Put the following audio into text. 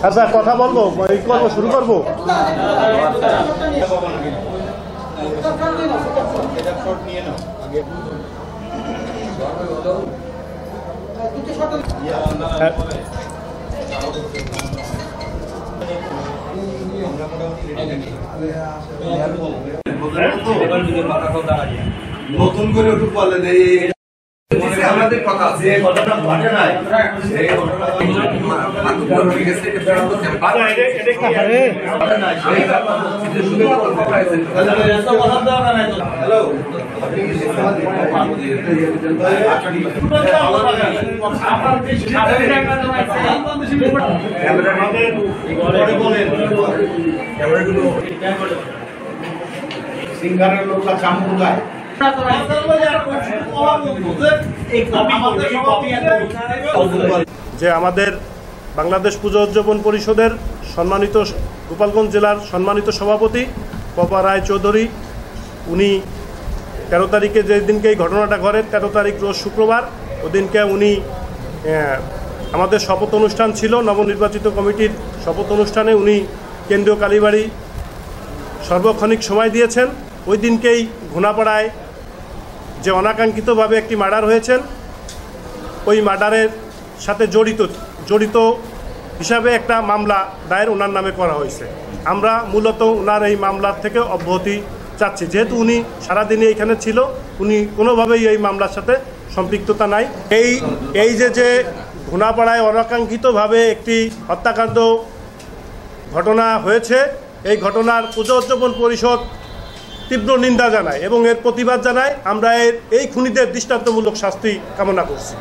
আচ্ছা কথা বলবো, এই করবো, শুরু করবো। নতুন করে একটু বলেন আমাদের কথা আছে কথাটা ঘটে নাই সেই ঘটনা হ্যালো সিঙ্গারের লোকটা চামড় গায় যে আমাদের বাংলাদেশ পূজা উদযাপন পরিষদের সম্মানিত গোপালগঞ্জ জেলার সম্মানিত সভাপতি পপা রায় চৌধুরী, উনি 13 তারিখে যে দিনকে এই ঘটনাটা ঘটে, 13 তারিখ রোজ শুক্রবার, ওদিনকে উনি আমাদের শপথ অনুষ্ঠান ছিল, নবনির্বাচিত কমিটির শপথ অনুষ্ঠানে উনি কেন্দ্রীয় কালীবাড়ি সর্বক্ষণিক সময় দিয়েছেন। ওই দিনকেই ঘোনাপাড়ায় যে অনাকাঙ্ক্ষিতভাবে একটি মার্ডার হয়েছেন, ওই মার্ডারের সাথে জড়িত হিসাবে একটা মামলা দায়ের ওনার নামে করা হয়েছে। আমরা মূলত ওনার এই মামলার থেকে অব্যাহতি চাচ্ছি, যেহেতু উনি সারাদিনই এখানে ছিল, উনি কোনোভাবেই এই মামলার সাথে সম্পৃক্ততা নাই। এই যে ঘোনাপাড়ায় অনাকাঙ্ক্ষিতভাবে একটি হত্যাকাণ্ড ঘটনা হয়েছে, এই ঘটনার পূজা উদযাপন পরিষদ তীব্র নিন্দা জানায় এবং এর প্রতিবাদ জানায়। আমরা এই খুনিদের দৃষ্টান্তমূলক শাস্তি কামনা করছি।